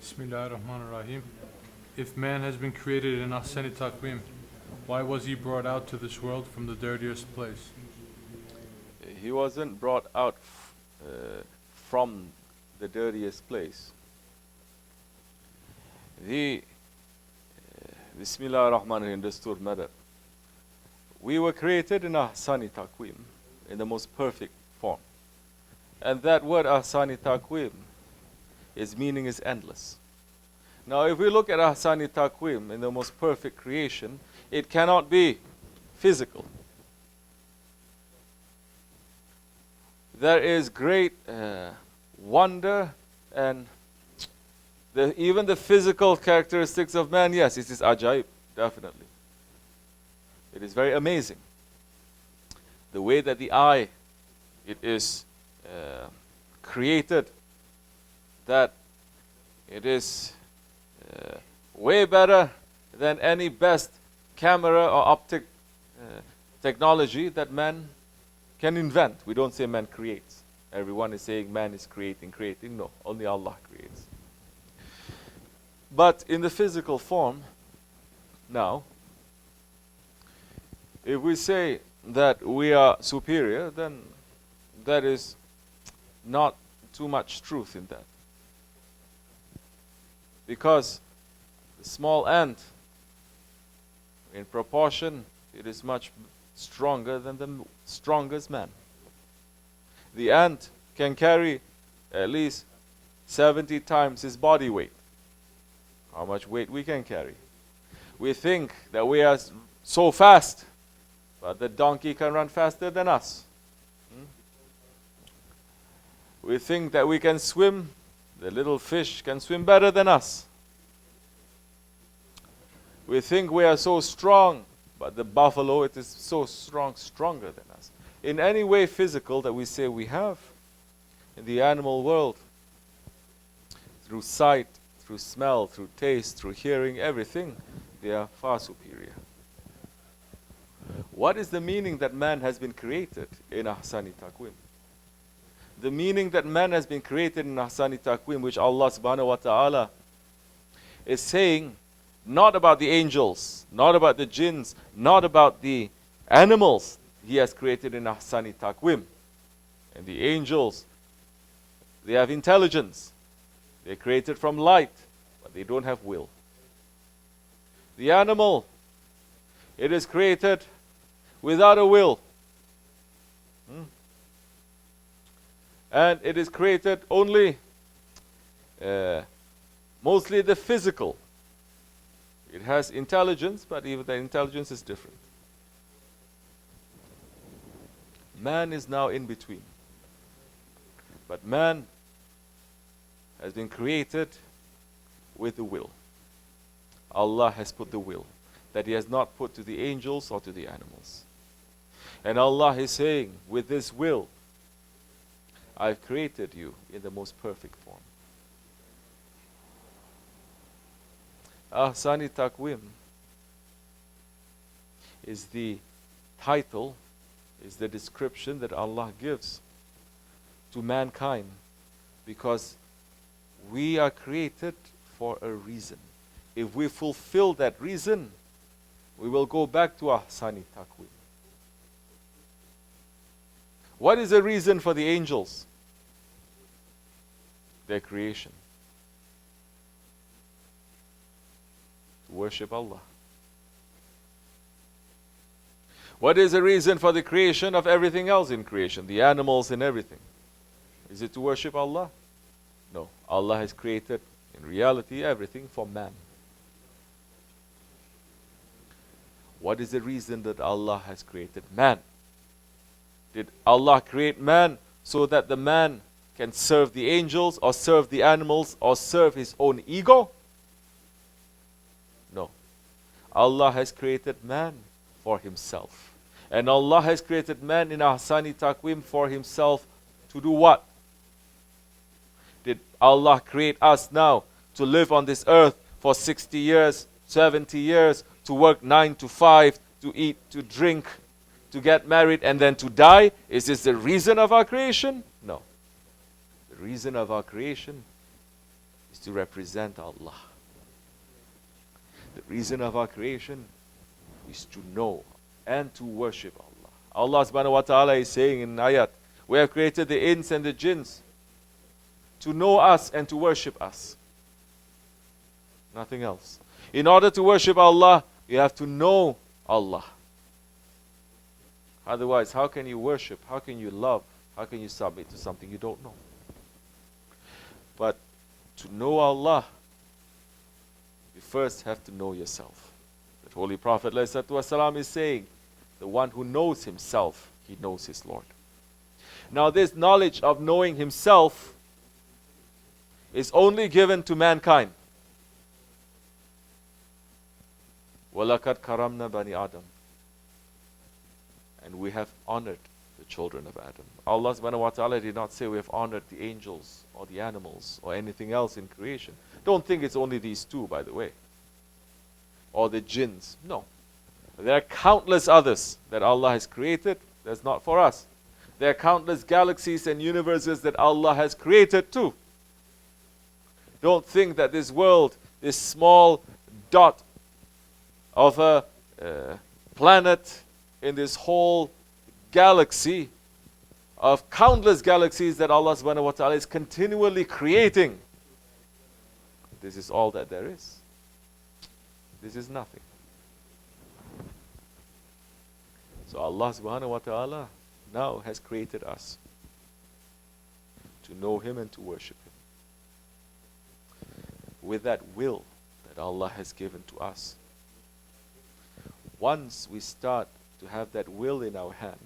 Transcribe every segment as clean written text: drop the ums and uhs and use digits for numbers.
Bismillahirrahmanirrahim. If man has been created in Ahsani Taqweem, why was he brought out to this world from the dirtiest place? He wasn't brought out from the dirtiest place. Bismillah ar-Rahman ar-Rahim, Dastur Madad. We were created in Ahsani Taqweem, in the most perfect form. And that word Ahsani Taqweem, its meaning is endless. Now if we look at Ahsani Taqweem, in the most perfect creation, it cannot be physical. There is great wonder and even the physical characteristics of man, yes, it is ajaib, definitely. It is very amazing. The way that the eye, it is created, that it is way better than any best camera or optic technology that man can invent. We don't say man creates. Everyone is saying man is creating. No, only Allah creates. But in the physical form, now, if we say that we are superior, then there is not too much truth in that. Because the small ant, in proportion, it is much stronger than the strongest man. The ant can carry at least 70 times his body weight. How much weight we can carry? We think that we are so fast, but the donkey can run faster than us. We think that we can swim, the little fish can swim better than us. We think we are so strong, but the buffalo, it is so strong, stronger than us. In any way physical that we say we have, in the animal world, through sight, through smell, through taste, through hearing, everything, they are far superior. What is the meaning that man has been created in Ahsani Taqweem? The meaning that man has been created in Ahsani Taqweem, which Allah subhanahu wa ta'ala is saying, not about the angels, not about the jinns, not about the animals He has created in Ahsani Taqweem. And the angels, they have intelligence. They're created from light, but they don't have will. The animal, it is created without a will. And it is created only, mostly the physical. It has intelligence, but even the intelligence is different. Man is now in between. But man has been created with the will. Allah has put the will that He has not put to the angels or to the animals. And Allah is saying, with this will, I've created you in the most perfect form. Ahsani Taqweem is the title, is the description that Allah gives to mankind, because we are created for a reason. If we fulfill that reason, we will go back to Ahsani Taqweem. What is the reason for the angels? Their creation. To worship Allah. What is the reason for the creation of everything else in creation? The animals and everything. Is it to worship Allah? No. Allah has created, in reality, everything for man. What is the reason that Allah has created man? Did Allah create man so that the man can serve the angels or serve the animals or serve his own ego? No. Allah has created man for Himself. And Allah has created man in Ahsani Taqweem for Himself to do what? Did Allah create us now to live on this earth for 60 years, 70 years, to work 9 to 5, to eat, to drink, to get married, and then to die? Is this the reason of our creation? No. The reason of our creation is to represent Allah. The reason of our creation is to know and to worship Allah. Allah subhanahu wa ta'ala is saying in ayat, we have created the ins and the jinns to know us and to worship us. Nothing else. In order to worship Allah, you have to know Allah. Otherwise, how can you worship? How can you love? How can you submit to something you don't know? But to know Allah, you first have to know yourself. The Holy Prophet ﷺ is saying, the one who knows himself, he knows his Lord. Now this knowledge of knowing himself is only given to mankind. وَلَقَدْ كَرَمْنَا بَنِي آدَمَ. And we have honored the children of Adam. Allah subhanahu wa ta'ala did not say we have honored the angels or the animals or anything else in creation. Don't think it's only these two, by the way. Or the jinns. No. There are countless others that Allah has created. That's not for us. There are countless galaxies and universes that Allah has created too. Don't think that this world, this small dot of a planet in this whole galaxy of countless galaxies that Allah subhanahu wa ta'ala is continually creating. This is all that there is. This is nothing. So Allah subhanahu wa ta'ala now has created us to know Him and to worship Him. With that will that Allah has given to us, once we start to have that will in our hand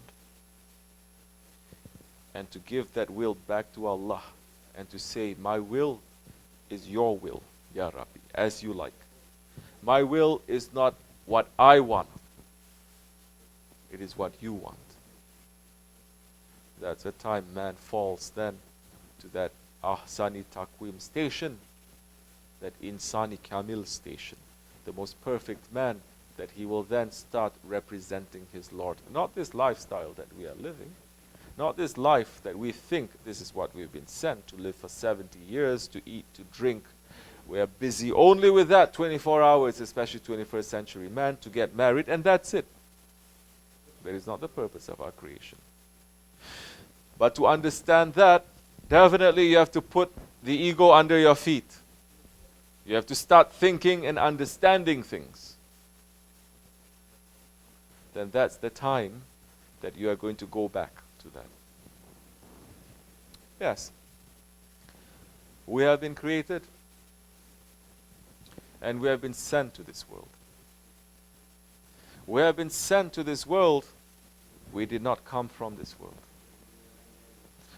and to give that will back to Allah and to say, my will is your will, Ya Rabbi, as you like. My will is not what I want. It is what you want. That's the time man falls then to that Ahsani Taqweem station, that Insani Kamil station, the most perfect man, that he will then start representing his Lord. Not this lifestyle that we are living, not this life that we think this is what we've been sent to live for 70 years, to eat, to drink. We are busy only with that 24 hours, especially 21st century man, to get married, and that's it. That is not the purpose of our creation. But to understand that, definitely you have to put the ego under your feet. You have to start thinking and understanding things. Then that's the time that you are going to go back to that. Yes. We have been created and we have been sent to this world. We have been sent to this world. We did not come from this world.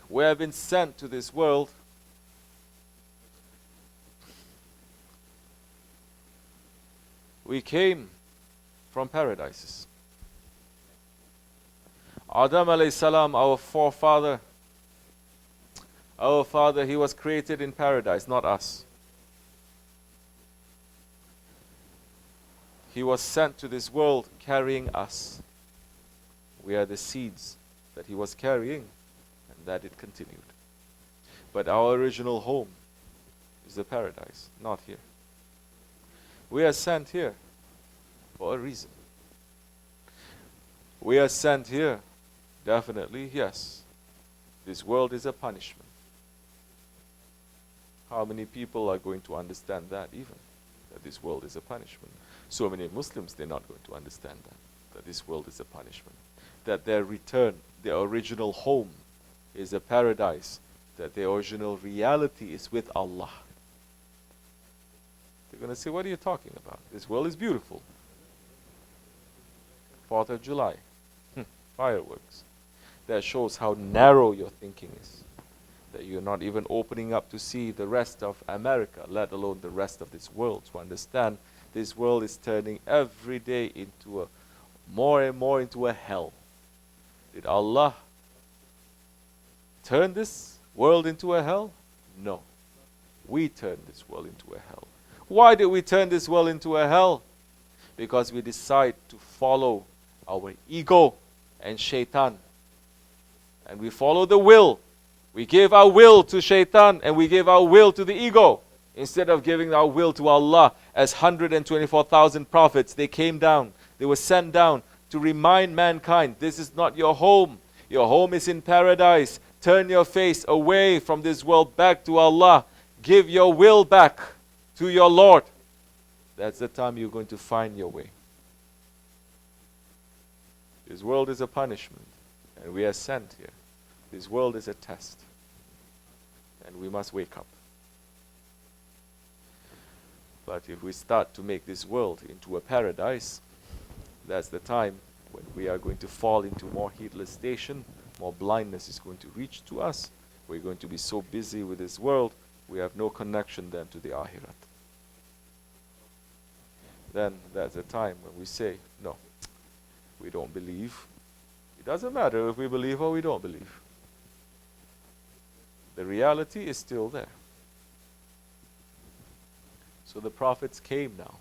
We have been sent to this world. We came from paradises. Adam alayhi salam, our forefather, our father, he was created in paradise, not us. He was sent to this world carrying us. We are the seeds that he was carrying, and that it continued. But our original home is the paradise, not here. We are sent here for a reason. We are sent here, definitely, yes. This world is a punishment. How many people are going to understand that even? That this world is a punishment. So many Muslims, they're not going to understand that this world is a punishment. That their return, their original home is a paradise. That their original reality is with Allah. They're going to say, what are you talking about? This world is beautiful. 4th of July. Fireworks. That shows how narrow your thinking is. That you're not even opening up to see the rest of America, let alone the rest of this world, to understand this world is turning every day into a more and more into a hell. Did Allah turn this world into a hell? No. We turned this world into a hell. Why did we turn this world into a hell? Because we decide to follow our ego and shaitan. And we follow the will. We gave our will to shaitan and we gave our will to the ego. Instead of giving our will to Allah as 124,000 prophets, they came down. They were sent down to remind mankind, this is not your home. Your home is in paradise. Turn your face away from this world back to Allah. Give your will back to your Lord. That's the time you're going to find your way. This world is a punishment, and we are sent here. This world is a test, and we must wake up. But if we start to make this world into a paradise, that's the time when we are going to fall into more heedless station, more blindness is going to reach to us. We're going to be so busy with this world, we have no connection then to the Akhirat. Then that's the time when we say, no, we don't believe. It doesn't matter if we believe or we don't believe. The reality is still there. So the prophets came now.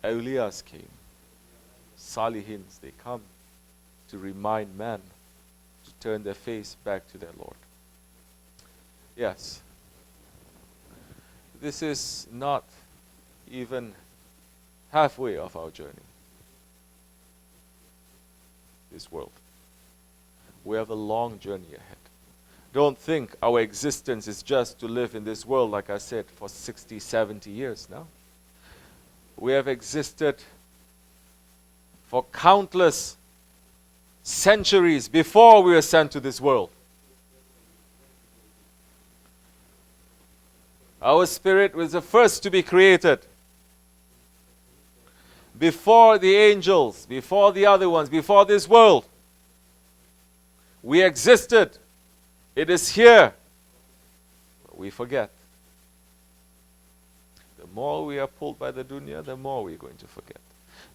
Awliyas came. Salihins, they come to remind man to turn their face back to their Lord. Yes, this is not even halfway of our journey. This world. We have a long journey ahead. Don't think our existence is just to live in this world, like I said, for 60, 70 years now. We have existed for countless centuries before we were sent to this world. Our spirit was the first to be created. Before the angels, before the other ones, before this world. We existed. It is here. But we forget. The more we are pulled by the dunya, the more we're going to forget.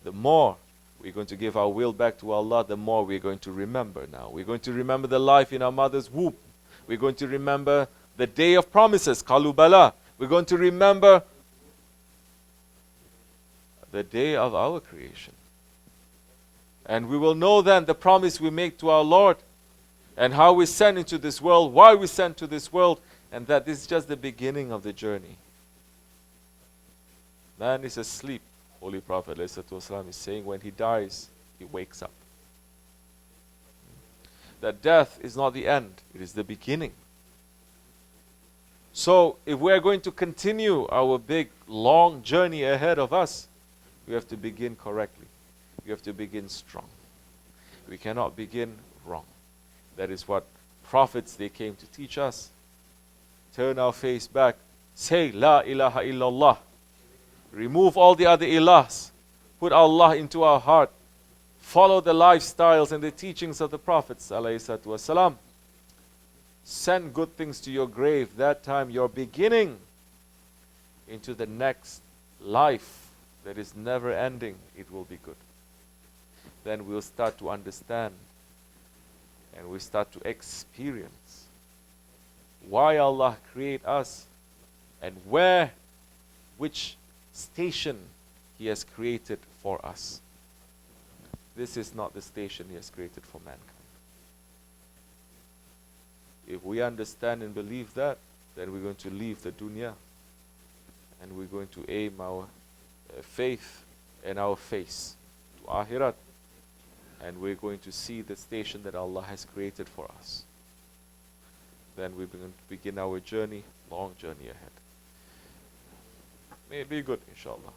The more we're going to give our will back to Allah, the more we're going to remember now. We're going to remember the life in our mother's womb. We're going to remember the day of promises, Qalu Bala. We're going to remember the day of our creation. And we will know then the promise we make to our Lord, and how we sent into this world, why we sent to this world, and that this is just the beginning of the journey. Man is asleep. Holy Prophet ﷺ is saying when he dies, he wakes up. That death is not the end, it is the beginning. So, if we are going to continue our big, long journey ahead of us, we have to begin correctly. We have to begin strong. We cannot begin wrong. That is what prophets, they came to teach us. Turn our face back. Say, La ilaha illallah. Remove all the other ilahs. Put Allah into our heart. Follow the lifestyles and the teachings of the prophets, alayhi salatu wasalam. Send good things to your grave. That time you're beginning into the next life that is never ending. It will be good. Then we'll start to understand and we start to experience why Allah create us and which station He has created for us. This is not the station He has created for mankind. If we understand and believe that, then we're going to leave the dunya and we're going to aim our faith and our face to Akhirat, and we're going to see the station that Allah has created for us. Then we're going to begin our journey, long journey ahead. May it be good, inshallah.